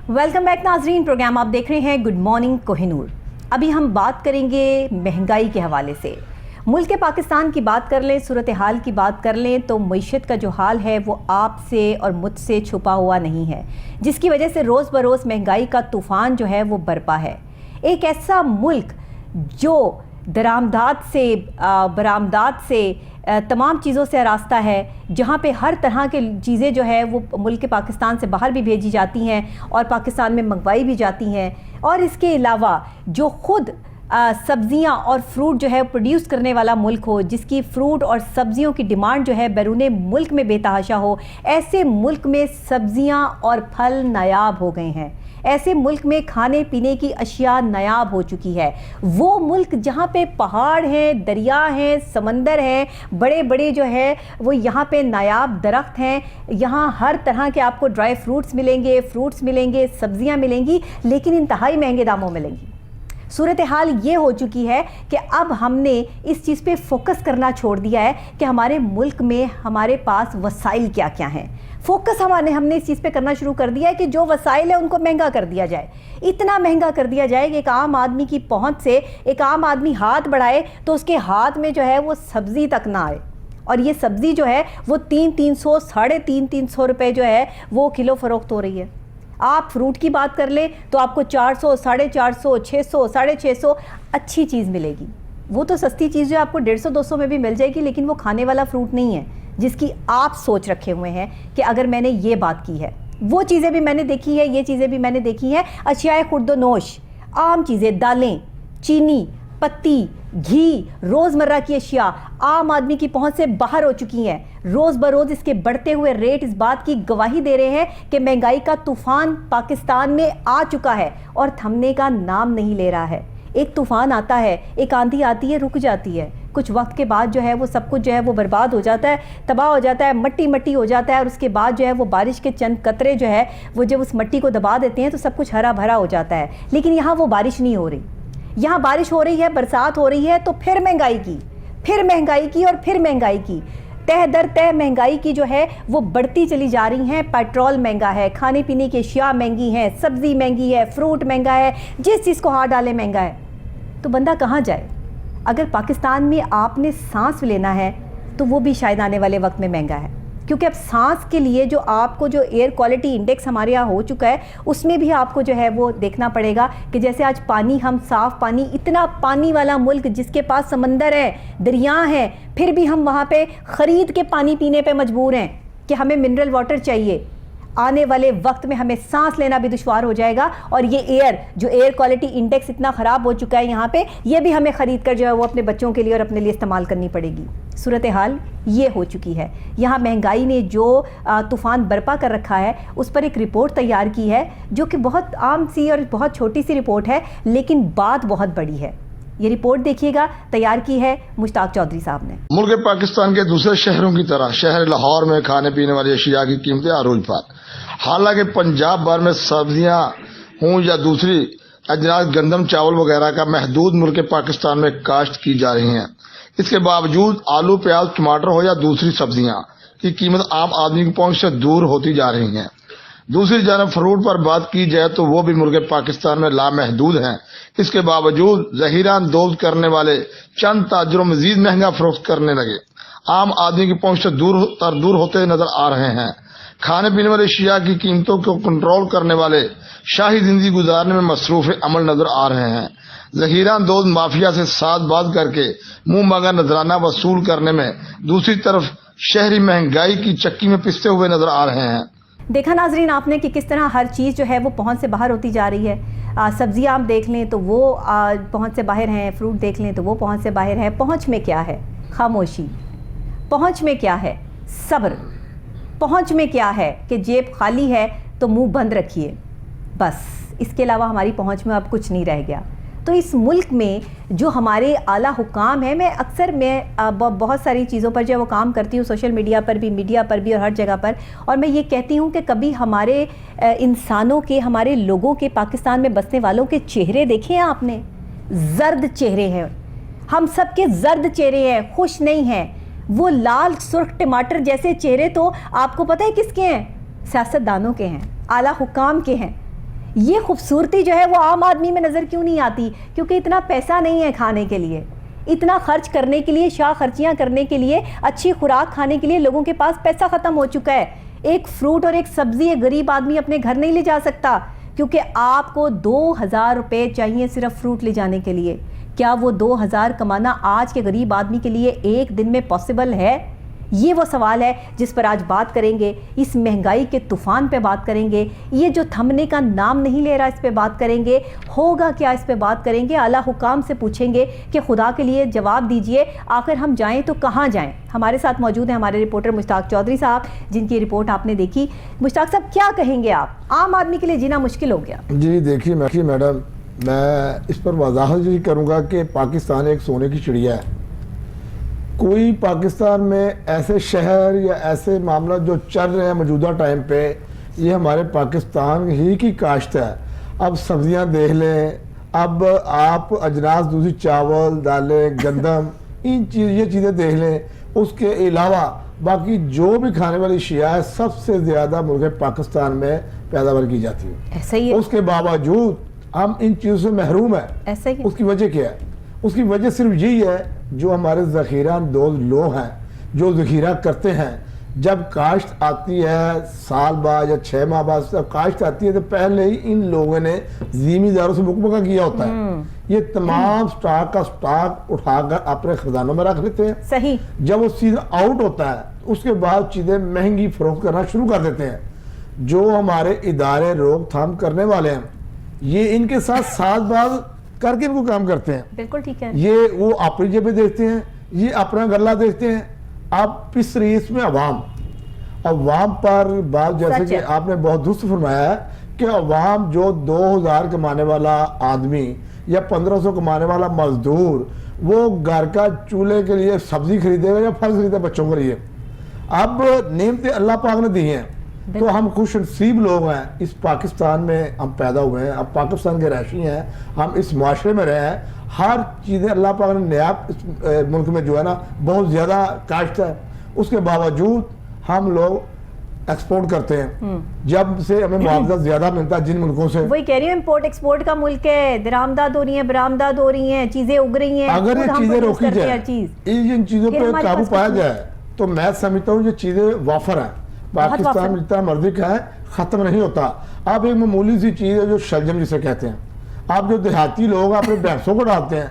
Welcome back नाजरीन, programme आप देख रहे हैं गुड मॉर्निंग कोहिनूर। अभी हम बात करेंगे महंगाई के हवाले से। मुल्क पाकिस्तान की बात कर लें, सूरत हाल की बात कर लें तो मईशत का जो हाल है वो आपसे और मुझसे छुपा हुआ नहीं है, जिसकी वजह से रोज़ बरोज़ महंगाई का तूफ़ान जो है वो बरपा है। एक ऐसा मुल्क जो दरामदात से बरामदात से तमाम चीज़ों से आरास्ता है, जहाँ पे हर तरह के चीज़ें जो है वो मुल्क पाकिस्तान से बाहर भी भेजी जाती हैं और पाकिस्तान में मंगवाई भी जाती हैं। और इसके अलावा जो ख़ुद सब्ज़ियाँ और फ्रूट जो है प्रोड्यूस करने वाला मुल्क हो, जिसकी फ्रूट और सब्ज़ियों की डिमांड जो है बैरूने मुल्क में बेतहाशा हो, ऐसे मुल्क में सब्ज़ियाँ और फल नायाब हो गए हैं। ऐसे मुल्क में खाने पीने की अशिया नायाब हो चुकी है। वो मुल्क जहाँ पे पहाड़ हैं, दरिया हैं, समंदर हैं, बड़े बड़े जो है वो यहाँ पे नायाब दरख्त हैं, यहाँ हर तरह के आपको ड्राई फ्रूट्स मिलेंगे, सब्ज़ियाँ मिलेंगी, लेकिन इंतहाई महंगे दामों में मिलेंगी। सूरत हाल ये हो चुकी है कि अब हमने इस चीज़ पे फोकस करना छोड़ दिया है कि हमारे मुल्क में हमारे पास वसाइल क्या क्या हैं। फोकस हमने इस चीज़ पे करना शुरू कर दिया है कि जो वसाइल है उनको महंगा कर दिया जाए, इतना महंगा कर दिया जाए कि एक आम आदमी की पहुंच से एक आम आदमी हाथ बढ़ाए तो उसके हाथ में जो है वो सब्ज़ी तक ना आए। और ये सब्ज़ी जो है वो 300 साढ़े 300 रुपये जो है वो किलो फ़रोख्त हो रही है। आप फ्रूट की बात कर लें तो आपको 400, 450, 600, 650 अच्छी चीज़ मिलेगी। वो तो सस्ती चीज़ जो आपको 150-200 में भी मिल जाएगी, लेकिन वो खाने वाला फ्रूट नहीं है जिसकी आप सोच रखे हुए हैं कि अगर मैंने ये बात की है। वो चीज़ें भी मैंने देखी है, ये चीज़ें भी मैंने देखी हैं। अशियाए खुर्दोनोश, आम चीज़ें, दालें, चीनी, पत्ती, घी, रोज़मर्रा की अशिया आम आदमी की पहुंच से बाहर हो चुकी हैं। रोज़ बरोज़ इसके बढ़ते हुए रेट इस बात की गवाही दे रहे हैं कि महंगाई का तूफ़ान पाकिस्तान में आ चुका है और थमने का नाम नहीं ले रहा है। एक तूफ़ान आता है, एक आंधी आती है, रुक जाती है, कुछ वक्त के बाद जो है वो सब कुछ जो है वो बर्बाद हो जाता है, तबाह हो जाता है, मट्टी मट्टी हो जाता है। और उसके बाद जो है वो बारिश के चंद कतरे जो है वो जब उस मट्टी को दबा देते हैं तो सब कुछ हरा भरा हो जाता है। लेकिन यहाँ वो बारिश नहीं हो रही। यहाँ बारिश हो रही है, बरसात हो रही है, तो फिर महंगाई की और फिर महंगाई की तह दर तह महंगाई की जो है वो बढ़ती चली जा रही हैं। पेट्रोल महंगा है, खाने पीने की अशिया महंगी हैं, सब्ज़ी महंगी है, फ्रूट महंगा है, जिस चीज़ को हाथ डाले महंगा है। तो बंदा कहाँ जाए? अगर पाकिस्तान में आपने सांस लेना है तो वो भी शायद आने वाले वक्त में महंगा है, क्योंकि अब सांस के लिए जो आपको जो एयर क्वालिटी इंडेक्स हमारे यहाँ हो चुका है उसमें भी आपको जो है वो देखना पड़ेगा कि जैसे आज पानी, हम साफ़ पानी, इतना पानी वाला मुल्क जिसके पास समंदर है, दरिया हैं, फिर भी हम वहाँ पे ख़रीद के पानी पीने पे मजबूर हैं कि हमें मिनरल वाटर चाहिए। आने वाले वक्त में हमें सांस लेना भी दुश्वार हो जाएगा। और ये एयर क्वालिटी इंडेक्स इतना ख़राब हो चुका है यहाँ पे, ये भी हमें ख़रीद कर जो है वो अपने बच्चों के लिए और अपने लिए इस्तेमाल करनी पड़ेगी। सूरत हाल ये हो चुकी है। यहाँ महंगाई ने जो तूफ़ान बरपा कर रखा है उस पर एक रिपोर्ट तैयार की है, जो कि बहुत आम सी और बहुत छोटी सी रिपोर्ट है, लेकिन बात बहुत बड़ी है। ये रिपोर्ट देखिएगा, तैयार की है मुश्ताक चौधरी साहब ने। मुल्क पाकिस्तान के दूसरे शहरों की तरह शहर लाहौर में खाने पीने वाली अशिया की कीमतें अरूज पर। हालांकि पंजाब भर में सब्जियां हों या दूसरी अजनास, गंदम, चावल वगैरह का महदूद मुल्क पाकिस्तान में काश्त की जा रही हैं। इसके बावजूद आलू, प्याज, टमाटर हो या दूसरी सब्जियां की कीमत आम आदमी की पहुंच से दूर होती जा रही हैं। दूसरी जानब फ्रूट पर बात की जाए तो वो भी मुल्क पाकिस्तान में लामहदूद हैं। इसके बावजूद ज़हीरा अंदोज करने वाले चंद ताजरों मजीद महंगा फरोख्त करने लगे, आम आदमी की पहुंच से दूर होते नजर आ रहे हैं। खाने पीने वाले अशिया की कीमतों को कंट्रोल करने वाले शाही जिंदगी गुजारने में मसरूफ अमल नजर आ रहे हैं। ज़हीरा अंदोज माफिया से साथ बात करके मुंह मांगा नजराना वसूल करने में दूसरी तरफ शहरी महंगाई की चक्की में पिसते हुए नजर आ रहे हैं। देखा नाजरीन आपने कि किस तरह हर चीज़ जो है वो पहुंच से बाहर होती जा रही है। सब्जियां आप देख लें तो वो पहुंच से बाहर हैं, फ्रूट देख लें तो वो पहुंच से बाहर है। पहुंच में क्या है? खामोशी। पहुंच में क्या है? सब्र। पहुंच में क्या है कि जेब खाली है तो मुंह बंद रखिए, बस। इसके अलावा हमारी पहुंच में अब कुछ नहीं रह गया। तो इस मुल्क में जो हमारे आला हुकाम है, मैं बहुत सारी चीज़ों पर जो है वो काम करती हूँ, सोशल मीडिया पर भी और हर जगह पर, और मैं ये कहती हूँ कि कभी हमारे इंसानों के, हमारे लोगों के, पाकिस्तान में बसने वालों के चेहरे देखे हैं आपने? जर्द चेहरे हैं, हम सब के जर्द चेहरे हैं, खुश नहीं हैं। वो लाल सुर्ख टमाटर जैसे चेहरे तो आपको पता है किसके हैं? सियासतदानों के हैं, आला हुकाम के हैं। ये खूबसूरती जो है वो आम आदमी में नज़र क्यों नहीं आती? क्योंकि इतना पैसा नहीं है खाने के लिए, इतना खर्च करने के लिए, शाह खर्चियाँ करने के लिए, अच्छी खुराक खाने के लिए लोगों के पास पैसा ख़त्म हो चुका है। एक फ्रूट और एक सब्ज़ी एक गरीब आदमी अपने घर नहीं ले जा सकता, क्योंकि आपको 2000 रुपये चाहिए सिर्फ फ्रूट ले जाने के लिए। क्या वो 2000 कमाना आज के गरीब आदमी के लिए एक दिन में पॉसिबल है? ये वो सवाल है जिस पर आज बात करेंगे। इस महंगाई के तूफ़ान पे बात करेंगे। ये जो थमने का नाम नहीं ले रहा, इस पे बात करेंगे। होगा क्या, इस पे बात करेंगे। आला हुकाम से पूछेंगे कि खुदा के लिए जवाब दीजिए, आखिर हम जाएं तो कहाँ जाएं। हमारे साथ मौजूद हैं हमारे रिपोर्टर मुश्ताक चौधरी साहब, जिनकी रिपोर्ट आपने देखी। मुश्ताक साहब, क्या कहेंगे आप? आम आदमी के लिए जीना मुश्किल हो गया। जी देखिए मैडम, मैं इस पर वजाहत ये करूँगा कि पाकिस्तान एक सोने की चिड़िया है। कोई पाकिस्तान में ऐसे शहर या ऐसे मामला जो चल रहे हैं मौजूदा टाइम पे, ये हमारे पाकिस्तान ही की काश्त है। अब सब्जियां देख लें, अब आप अजनास दूसरी चावल, दालें, गंदम, ये चीज़ें देख लें। उसके अलावा बाकी जो भी खाने वाली अशिया है, सबसे ज़्यादा मुल्क पाकिस्तान में पैदावार की जाती है। ऐसा ही है। उसके बावजूद हम इन चीज़ों से महरूम है। ऐसा ही। उसकी वजह क्या है? उसकी वजह सिर्फ यही है, जो हमारे ज़ख़ीरा अंदोज़ लोग हैं, जो ज़ख़ीरा करते हैं। जब काश्त आती है साल बाद या 6 माह बाद जब काश्त आती है, तो पहले ही इन लोगों ने ज़मींदारों से मुकबका किया होता है। ये तमाम स्टॉक का स्टॉक उठाकर अपने खजानों में रख लेते हैं। सही। जब वो सीजन आउट होता है, उसके बाद चीज़ें महंगी फरोख्त करना शुरू कर देते हैं। जो हमारे इदारे रोकथाम करने वाले हैं, ये इनके साथ साथ बात करके इनको काम करते हैं। बिल्कुल ठीक है। ये वो अपनी जेबें देखते हैं, ये अपना गला देखते हैं। अब पिस रही इसमें अवाम पर बात, जैसे कि आपने बहुत दुरुस्त फरमाया है कि अवाम जो 2000 कमाने वाला आदमी या 1500 कमाने वाला मजदूर, वो घर का चूल्हे के लिए सब्जी खरीदेगा या फल खरीदेगा बच्चों के लिए। अब नेमतें अल्लाह पाक ने दी हैं, तो हम खुश नसीब लोग हैं। इस पाकिस्तान में हम पैदा हुए हैं, अब पाकिस्तान के रहशी हैं, हम इस माशरे में रहे हैं। हर चीज़ें अल्लाह पाक ने नया इस मुल्क में जो है ना बहुत ज़्यादा काश्त है। उसके बावजूद हम लोग एक्सपोर्ट करते हैं, जब से हमें मुआवजा ज़्यादा मिलता है जिन मुल्कों से। वही कह रही हूँ, इम्पोर्ट एक्सपोर्ट का मुल्क है, दरामदाद हो रही है, बरामदाद हो रही हैं, चीज़ें उग रही हैं। अगर ये चीज़ें रोकी जाए, इन चीज़ों पर काबू पाया जाए, तो मैं समझता हूँ ये चीज़ें वाफर हैं। पाकिस्तान में जितना मर्जी का है, ख़त्म नहीं होता। अब एक मामूली सी चीज़ है जो शलजम जिसे कहते हैं। आप जो देहाती लोग अपने भैंसों को डालते हैं,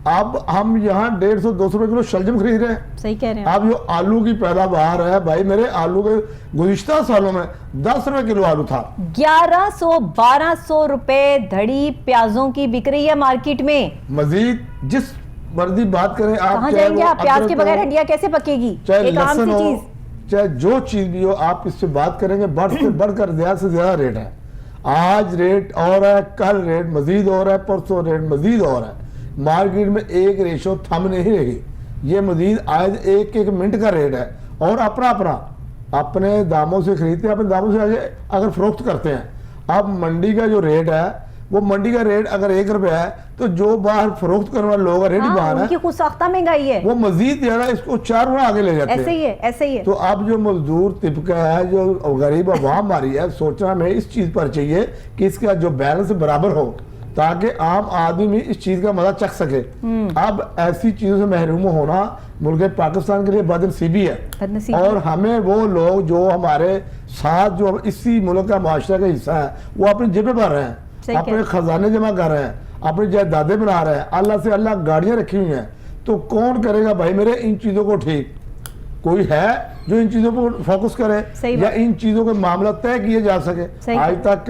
अब हम यहाँ 150-200 रुपये किलो शलजम खरीद रहे हैं। सही कह रहे हैं। अब जो आलू की पैदावार है, भाई मेरे आलू के गुज़िश्ता सालों में 10 रुपये किलो आलू था। 1100-1200 रुपए धड़ी प्याजों की बिक रही है मार्केट में। मजीद जिस मर्जी बात करें आप, कहाँ जाएंगे आप? प्याज के बगैर हंडिया कैसे पकेगी? चाहे लहसुन हो, चाहे जो चीज भी हो, आप इससे बात करेंगे बढ़कर ज्यादा से ज्यादा रेट है। आज रेट और है, कल रेट मजीद और है, परसों रेट मजीद और है। मार्केट में एक रेशो थम नहीं रही, ये मजीद आज एक मिनट का रेट है। और अपने दामों से खरीदते हैं, अपने दामों से अगर फरोख्त करते हैं। अब मंडी का जो रेट है, वो मंडी का रेट अगर 1 रुपया है, तो जो बाहर फरोख्त करने वाले लोग रेडी बाहर है, उनकी खुद साख्ता महंगाई है, वो मजीद ज्यादा इसको 4 गुना आगे ले जाते हैं। ऐसे ही है, ऐसे ही है। तो अब जो मजदूर तिबका है, जो गरीब अवाम हमारी है, सोचना हमें इस चीज पर चाहिए कि इसका जो बैलेंस बराबर हो, ताकि आम आदमी भी इस चीज का मजा चख सके। अब ऐसी चीजों से महरूम होना मुल्क पाकिस्तान के लिए बदनसीबी है। और हमें वो लोग जो हमारे साथ जो इसी मुल्क का माशरा का हिस्सा है, वो अपनी जेबें भर रहे हैं, अपने खजाने जमा कर रहे हैं, अपनी जायदादें बना रहे हैं, अल्लाह से अल्लाह गाड़ियां रखी हुई हैं। तो कौन करेगा भाई मेरे इन चीजों को ठीक? कोई है जो इन चीजों पर फोकस करे या इन चीजों के मामला तय किए जा सके? आज तक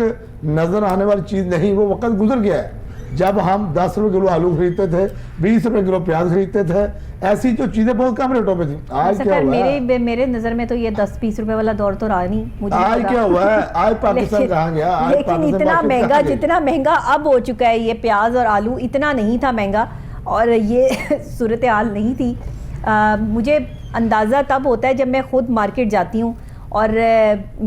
नजर आने वाली चीज नहीं। वो वक्त गुजर गया है जब हम 10 रुपए किलो आलू खरीदते थे, 20 रुपए किलो प्याज खरीदते थे। ऐसी जो चीजें बहुत कम रेटों पे थी। आज क्या हुआ है? मेरे नजर में तो ये 10-20 रुपए वाला दौर तो रहा नहीं। मुझे आज क्या हुआ है? आज पाकिस्तान कहाँ गया? आज लेकिन इतना महंगा, जितना महंगा अब हो चुका है ये प्याज और आलू, इतना नहीं था महंगा और ये सूरत हाल नहीं थी। मुझे अंदाज़ा तब होता है जब मैं खुद मार्केट जाती हूँ, और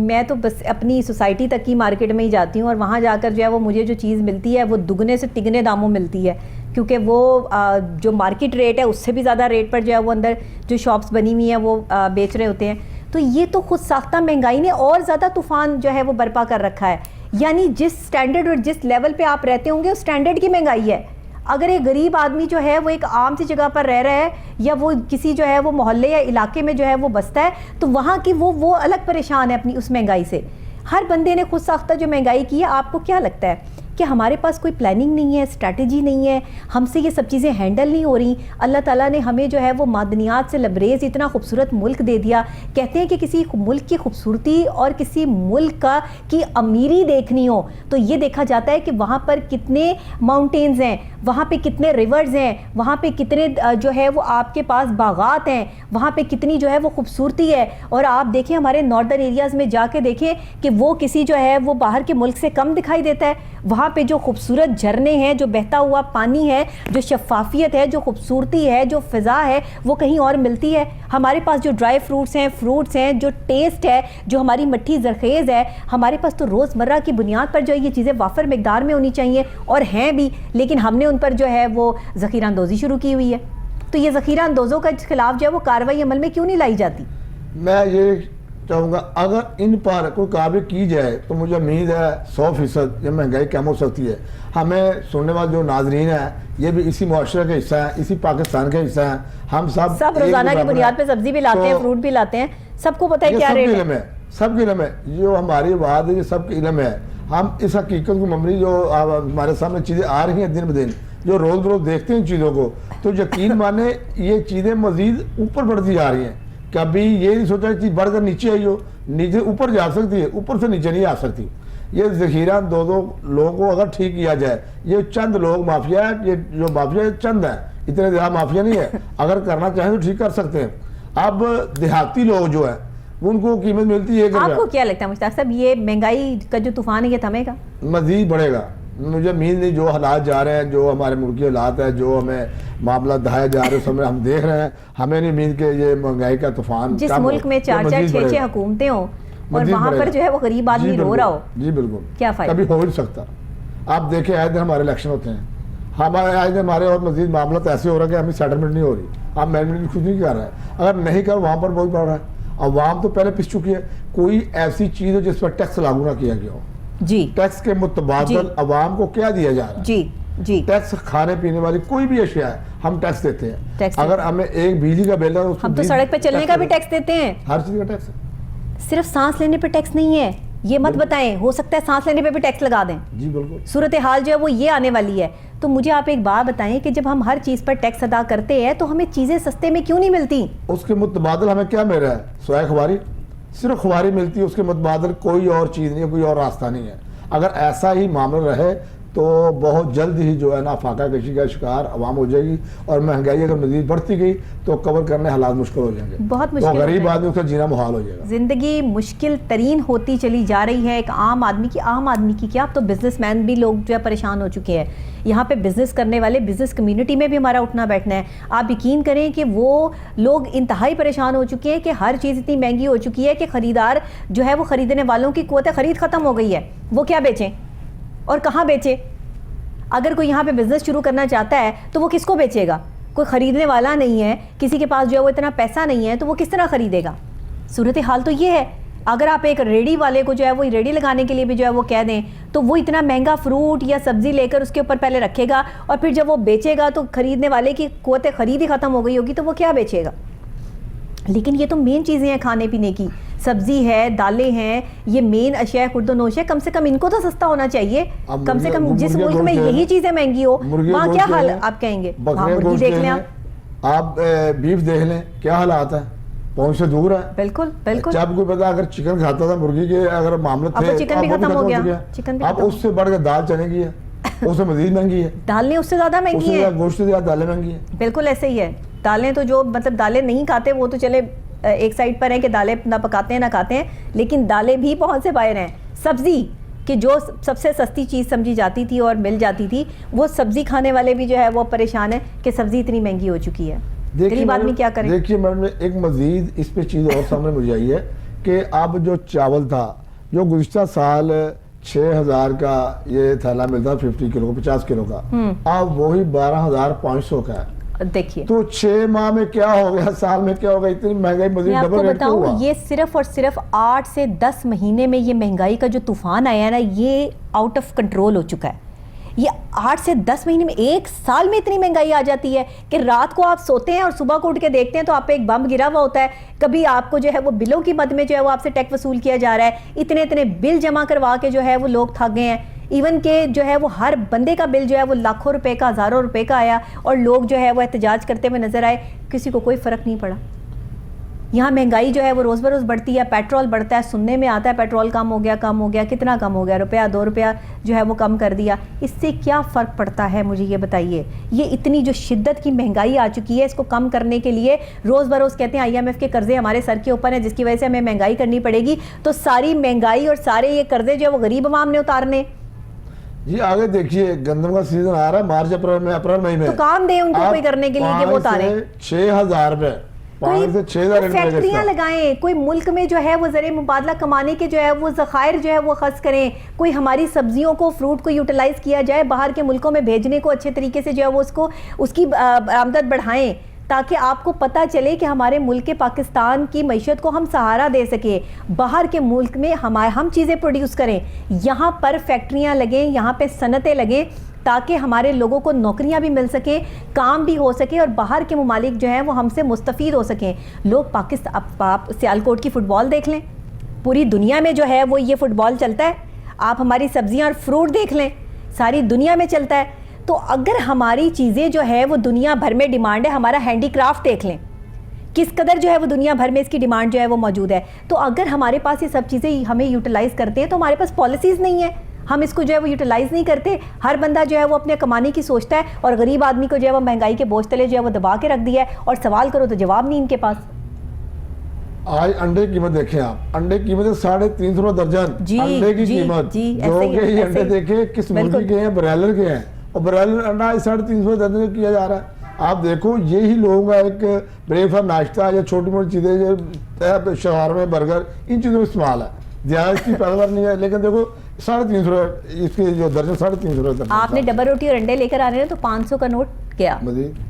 मैं तो बस अपनी सोसाइटी तक की मार्केट में ही जाती हूँ, और वहाँ जाकर जो है वो मुझे जो चीज़ मिलती है वो दुगने से तिगने दामों मिलती है, क्योंकि वो जो मार्केट रेट है उससे भी ज़्यादा रेट पर जो है वो अंदर जो शॉप्स बनी हुई हैं वो बेच रहे होते हैं। तो ये तो खुद साख्ता महंगाई ने और ज़्यादा तूफ़ान जो है वो बर्पा कर रखा है। यानी जिस स्टैंडर्ड और जिस लेवल पे आप रहते होंगे उस स्टैंडर्ड की महंगाई है। अगर एक गरीब आदमी जो है वो एक आम सी जगह पर रह रहा है या वो किसी जो है वो मोहल्ले या इलाके में जो है वो बसता है, तो वहाँ की वो अलग परेशान है अपनी उस महंगाई से। हर बंदे ने खुद साख्ता जो महंगाई की है, आपको क्या लगता है कि हमारे पास कोई प्लानिंग नहीं है, स्ट्रैटेजी नहीं है, हमसे ये सब चीज़ें हैंडल नहीं हो रही? अल्लाह ताला ने हमें जो है वो मादनियात से लबरेज इतना खूबसूरत मुल्क दे दिया। कहते हैं कि किसी मुल्क की खूबसूरती और किसी मुल्क की अमीरी देखनी हो तो ये देखा जाता है कि वहाँ पर कितने माउंटेन्स हैं, वहाँ पे कितने रिवर्स हैं, वहाँ पे कितने जो है वो आपके पास बागात हैं, वहाँ पे कितनी जो है वो खूबसूरती है। और आप देखें हमारे नॉर्दर्न एरियाज़ में जाके देखें कि वो किसी जो है वो बाहर के मुल्क से कम दिखाई देता है। वहाँ पे जो खूबसूरत झरने हैं, जो बहता हुआ पानी है, जो शफाफियत है, जो खूबसूरती है, जो फ़िज़ा है, वो कहीं और मिलती है। हमारे पास जो ड्राई फ्रूट्स हैं, जो टेस्ट है, जो हमारी मट्ठी ज़रखेज़ है, हमारे पास तो रोज़मर्रा की बुनियाद पर जो है ये चीज़ें वाफर मिकदार में होनी चाहिए और हैं भी, लेकिन हमने उन पर जो है वो ज़ख़ीरा अंदोज़ी शुरू की हुई है। तो ये ज़ख़ीरा अंदोज़ों के खिलाफ जो है वो कार्रवाई अमल में क्यों नहीं लाई जाती? मैं ये चाहूँगा अगर इन पर कोई कार्रवाई की जाए तो मुझे उम्मीद है 100% ये महंगाई कम हो सकती है। हमें सुनने वाले जो नाजरीन हैं ये भी इसी मुआशरे का हिस्सा है, इसी पाकिस्तान का हिस्सा है। हम सब रोज़ाना की बुनियाद पे सब्जी भी लाते हैं, फ्रूट भी लाते हैं, सबको पता है क्या रेट है। सबके इल्म है, जो हमारी बात है ये सबके इल्म है। हम इस हकीकत को ममरी जो हमारे सामने चीज़ें आ रही हैं दिन ब दिन, जो रोज़ बरोज़ देखते हैं इन चीज़ों को, तो यकीन माने ये चीज़ें मज़ीद ऊपर बढ़ती जा रही हैं। कभी ये नहीं सोचा कि बढ़कर नीचे आई हो, नीचे ऊपर जा सकती है, ऊपर से नीचे नहीं आ सकती। ये ज़ख़ीरा दो लोगों को अगर ठीक किया जाए, ये चंद लोग माफिया है, ये जो माफिया चंद है, इतने ज़्यादा माफिया नहीं है। अगर करना चाहें तो ठीक कर सकते हैं। अब देहाती लोग जो है उनको कीमत मिलती है। आपको क्या लगता है मुश्ताक साहब, ये महंगाई का जो तूफान है ये थमेगा? मज़ीद बढ़ेगा। मुझे उम्मीद नहीं, जो हालात जा रहे हैं, जो हमारे मुल्क के हालात है, जो हमें मामला दहाए जा रहे हैं, समय हम देख रहे हैं, हमें नहीं उम्मीद कि ये महंगाई का तूफान जिस मुल्क में 4-4 6-6 हुकूमतें हो और वहाँ पर जो है वो गरीब आदमी रो रहा हो। जी बिल्कुल, क्या फायदा? कभी हो ही नहीं सकता। आप देखें आए दिन हमारे इलेक्शन होते हैं, हमारे आए दिन हमारे और मजीद मामला तो ऐसे हो रहा है कि हमें सेटलमेंट नहीं हो रही। आप मैनेजमेंट खुद नहीं कर रहे हैं, अगर नहीं कर वहाँ पर बहुत बढ़ रहा है। अवाम तो पहले पिस चुकी है। कोई ऐसी चीज़ है जिस पर टैक्स लागू ना किया गया हो जी, टैक्स के मुतबादल अवाम को क्या दिया जा रहा है? जी टैक्स खाने पीने वाली कोई भी अशिया है हम टैक्स देते हैं। अगर हमें एक बिजली का बिल है, हम तो सड़क पे चलने का भी टैक्स देते हैं, हर चीज का टैक्स है। सिर्फ सांस लेने पे टैक्स नहीं है, ये मत बताएं, हो सकता है सांस लेने पे भी टैक्स लगा दें। जी बिल्कुल, सूरत हाल जो है वो ये आने वाली है। तो मुझे आप एक बात बताएं कि जब हम हर चीज़ पर टैक्स अदा करते हैं तो हमें चीज़ें सस्ते में क्यों नहीं मिलती? उसके मुतबादल हमें क्या मिल रहा है? सोया खुबारी, सिर्फ खुबारी मिलती है, उसके मुतबादल कोई और चीज़ नहीं है, कोई और रास्ता नहीं है। अगर ऐसा ही मामला रहे तो बहुत जल्द ही जो है ना फाका कशी का शिकार अवाम हो जाएगी और महंगाई अगर मजीद बढ़ती गई तो कवर करने हालात मुश्किल हो जाएंगे, बहुत मुश्किल, तो गरीब आदमी उसका जीना मुहाल हो जाएगा। ज़िंदगी मुश्किल तरीन होती चली जा रही है एक आम आदमी की क्या, अब तो बिजनेसमैन भी लोग जो है परेशान हो चुके हैं। यहाँ पे बिज़नेस करने वाले, बिज़नेस कम्युनिटी में भी हमारा उठना बैठना है। आप यकीन करें कि वो लोग इंतहाई परेशान हो चुके हैं कि हर चीज़ इतनी महंगी हो चुकी है कि ख़रीदार जो है वो ख़रीदने वालों की क़ुव्वत ख़रीद ख़त्म हो गई है। वो क्या बेचें और कहाँ बेचें? अगर कोई यहाँ पे बिज़नेस शुरू करना चाहता है तो वो किसको बेचेगा? कोई ख़रीदने वाला नहीं है, किसी के पास जो है वो इतना पैसा नहीं है, तो वो किस तरह ख़रीदेगा? सूरत हाल तो ये है। अगर आप एक रेडी वाले को जो है वो रेडी लगाने के लिए भी जो है वो कह दें तो वो इतना महंगा फ्रूट या सब्ज़ी लेकर उसके ऊपर पहले रखेगा और फिर जब वो बेचेगा तो ख़रीदने वाले की क़ुव्वत ख़रीद ही ख़त्म हो गई होगी, तो वो क्या बेचेगा? लेकिन ये तो मेन चीज़ें हैं खाने पीने की, सब्जी है, दालें हैं, ये मेन अशिया खुर्दोनोश है। कम से कम इनको तो सस्ता होना चाहिए। कम से कम जिस मुल्क में यही चीज़ें महंगी हो वहाँ क्या हाल आप कहेंगे? वहाँ मुर्गी देख लें, आप बीफ देख लें, क्या हालात है, पहुंच से दूर है। बिल्कुल बिल्कुल। जब कोई पता अगर चिकन खाता था मुर्गी के अगर मामले थे, चिकन भी खत्म हो गया, चिकन भी अब उससे बढ़कर दाल चने की है, उससे मजीद महंगी है। दालें उससे ज़्यादा महंगी है, गोश्त से ज़्यादा दालें महंगी है। बिल्कुल ऐसे ही है। दालें तो जो मतलब दालें नहीं खाते वो तो चले एक साइड पर है कि दालें ना पकाते हैं ना खाते हैं, लेकिन दालें भी बहुत से बाहर हैं। सब्ज़ी कि जो सबसे सस्ती चीज़ समझी जाती थी और मिल जाती थी, वो सब्ज़ी खाने वाले भी जो है वो परेशान है कि सब्ज़ी इतनी महंगी हो चुकी है। गरीब आदमी क्या करे? देखिए मैडम, एक मजीद इस पे चीज़ और सामने मुझे आई है कि अब जो चावल था, जो गुज़िश्ता साल 6000 का ये थैला मिलता 50 किलो का, 50 किलो का, अब वही 12,500 का है। देखिए तो 6 माह में क्या हो गया, साल में क्या हो गया, इतनी महंगाई मैं मजीद आपको डबल रेट क्यों बताऊं, हुआ? ये सिर्फ और सिर्फ 8 से 10 महीने में ये महंगाई का जो तूफान आया है ना, ये आउट ऑफ कंट्रोल हो चुका है। ये 8 से 10 महीने में, एक साल में इतनी महंगाई आ जाती है कि रात को आप सोते हैं और सुबह को उठ के देखते हैं तो आप पे एक बम गिरा हुआ होता है। कभी आपको जो है वो बिलों की मद में जो है वो आपसे टैक्स वसूल किया जा रहा है, इतने इतने बिल जमा करवा के जो है वो लोग थक गए हैं। इवन के जो है वो हर बंदे का बिल जो है वो लाखों रुपए का, हज़ारों रुपए का आया और लोग जो है वो एहतजाज करते हुए नजर आए, किसी को कोई फ़र्क नहीं पड़ा। यहाँ महंगाई जो है वो रोज़ बरोज़ बढ़ती है, पेट्रोल बढ़ता है, सुनने में आता है पेट्रोल कम हो गया, कितना कम हो गया, रुपया 2 रुपया जो है वो कम कर दिया। इससे क्या फ़र्क पड़ता है, मुझे ये बताइए। ये इतनी जो शिद्दत की महंगाई आ चुकी है, इसको कम करने के लिए रोज़ बरोज़ कहते हैं IMF के कर्जे हमारे सर के ऊपर हैं, जिसकी वजह से हमें महंगाई करनी पड़ेगी। तो सारी महंगाई और सारे ये कर्जे जो है वो गरीब अवाम ने उतारने। जी आगे देखिए, गंदम का सीजन आ रहा है मार्च अप्रैल मई में, तो काम दे उनको कोई करने के लिए कि वो उतारे। 6,000 रुपए, 5 से 6,000 फैक्ट्रियां लगाएं, कोई मुल्क में जो है वो ज़रिए मुबादला कमाने के जो है वो ज़खायर जो है वो खर्च करें। कोई हमारी सब्जियों को, फ्रूट को यूटिलाइज किया जाए, बाहर के मुल्कों में भेजने को अच्छे तरीके से जो है वो उसको उसकी आमदन बढ़ाएं, ताकि आपको पता चले कि हमारे मुल्क के पाकिस्तान की मईशत को हम सहारा दे सके। बाहर के मुल्क में हम चीज़ें प्रोड्यूस करें, यहाँ पर फैक्ट्रियाँ लगें, यहाँ पे सनतें लगें, ताकि हमारे लोगों को नौकरियां भी मिल सके, काम भी हो सके और बाहर के ममालिक जो हैं वो हमसे मुस्तफ़ीद हो सकें। लोग पाकिस्तान, आप सियालकोट की फ़ुटबॉल देख लें, पूरी दुनिया में जो है वो ये फ़ुटबॉल चलता है। आप हमारी सब्जियां और फ्रूट देख लें, सारी दुनिया में चलता है। तो अगर हमारी चीज़ें जो है वो दुनिया भर में डिमांड है, हमारा हैंडीक्राफ्ट देख लें किस कदर जो है वो दुनिया भर में इसकी डिमांड जो है वो मौजूद है। तो अगर हमारे पास ये सब चीज़ें हमें यूटिलाइज़ करते हैं, तो हमारे पास पॉलिसीज़ नहीं है, हम इसको जो है वो यूटिलाइज़ नहीं करते। हर बंदा जो है वो अपने कमाने की सोचता है और गरीब आदमी को जो है वो महंगाई के बोझ तले जो है वो दबा के रख दिया है, और सवाल करो तो जवाब नहीं इनके पास। आज अंडे की कीमत देखें आप, अंडे की कीमत 350 रुपए दर्जन, जी, अंडे की जी, कीमत। जी, जो ऐसे ही कि है, ये ऐसे अंडे ही। देखे किस बिल्कुल। मुर्गी के हैं, ब्रायलर के हैं, और ब्रायलर अंडा 350 दर्जन किया जा रहा है। आप देखो, यही लोगों का एक ब्रेकफास्ट नाश्ता या छोटी मोटी चीज़ें जो शहर में बर्गर, इन चीज़ों में इस्तेमाल है, ज़्यादा इसकी पैदावार नहीं है। लेकिन देखो 350 रुपये इसके जो दर्जन, 350 रुपये। आपने डबल रोटी और अंडे लेकर आ रहे हैं तो 500 का नोट क्या,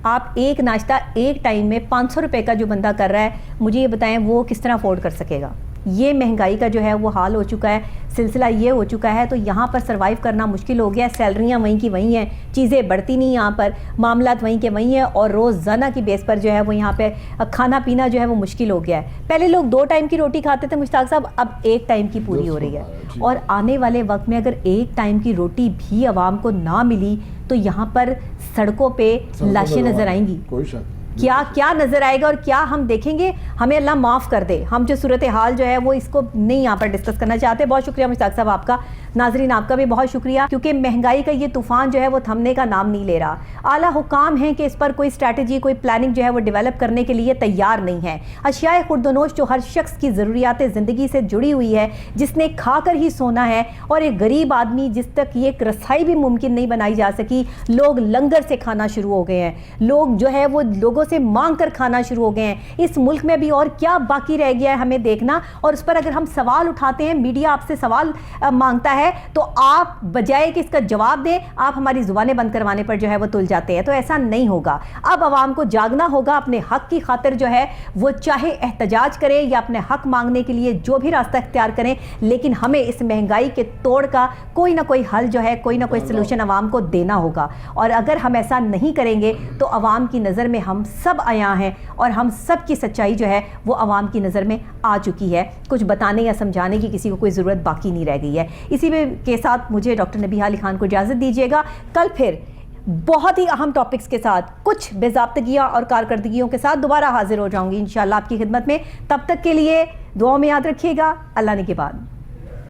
आप एक नाश्ता एक टाइम में 500 रुपये का जो बंदा कर रहा है, मुझे ये बताएं वो किस तरह अफोर्ड कर सकेगा। ये महंगाई का जो है वो हाल हो चुका है, सिलसिला ये हो चुका है। तो यहाँ पर सर्वाइव करना मुश्किल हो गया है। सैलरियाँ वहीं की वहीं हैं, चीज़ें बढ़ती नहीं, यहाँ पर मामलात वहीं के वहीं हैं, और रोज़ाना की बेस पर जो है वो यहाँ पे खाना पीना जो है वो मुश्किल हो गया है। पहले लोग 2 टाइम की रोटी खाते थे मुश्ताक साहब, अब 1 टाइम की पूरी हो रही है। और आने वाले वक्त में अगर 1 टाइम की रोटी भी आवाम को ना मिली तो यहाँ पर सड़कों पे लाशें नजर आएंगी। कोई शक, क्या क्या नजर आएगा और क्या हम देखेंगे। हमें अल्लाह माफ़ कर दे, हम जो सूरत हाल जो है वो इसको नहीं यहाँ पर डिस्कस करना चाहते। बहुत शुक्रिया मुश्ताक साहब आपका, नाजरीन आपका भी बहुत शुक्रिया, क्योंकि महंगाई का ये तूफान जो है वो थमने का नाम नहीं ले रहा। आला हुकाम है कि इस पर कोई स्ट्रैटेजी, कोई प्लानिंग जो है वो डेवलप करने के लिए तैयार नहीं है। अशियाए खुर्दनोश जो हर शख्स की ज़रूरियात ज़िंदगी से जुड़ी हुई है, जिसने खाकर ही सोना है, और एक गरीब आदमी जिस तक ये एक रसाई भी मुमकिन नहीं बनाई जा सकी, लोग लंगर से खाना शुरू हो गए हैं, लोग जो है वो लोगों से मांग कर खाना शुरू हो गए हैं। इस मुल्क में भी और क्या बाकी रह गया है हमें देखना, और उस पर अगर हम सवाल उठाते हैं, मीडिया आपसे सवाल मांगता है, तो आप बजाय कि इसका जवाब दें, आप हमारी जुबानें बंद करवाने पर जो है वो तुल जाते हैं। तो ऐसा नहीं होगा। अब आवाम को जागना होगा, अपने हक की खातिर जो है वो चाहे एहतजाज करें या अपने हक मांगने के लिए जो भी रास्ता इख्तियार करें, लेकिन हमें इस महंगाई के तोड़ का कोई ना कोई हल जो है, कोई ना कोई सलूशन आवाम को देना होगा। और अगर हम ऐसा नहीं करेंगे तो आवाम की नज़र में हम सब आया हैं, और हम सब की सच्चाई जो है वो आवाम की नज़र में आ चुकी है। कुछ बताने या समझाने की किसी को कोई ज़रूरत बाकी नहीं रह गई है। इसी के साथ मुझे डॉक्टर नबीहा अली खान को इजाज़त दीजिएगा। कल फिर बहुत ही अहम टॉपिक्स के साथ, कुछ बेज़ाब्तगियाँ और कारकर्दगियों के साथ दोबारा हाजिर हो जाऊंगी इंशाअल्लाह आपकी खिदमत में। तब तक के लिए दुआ में याद रखिएगा। अल्लाह ने के बाद।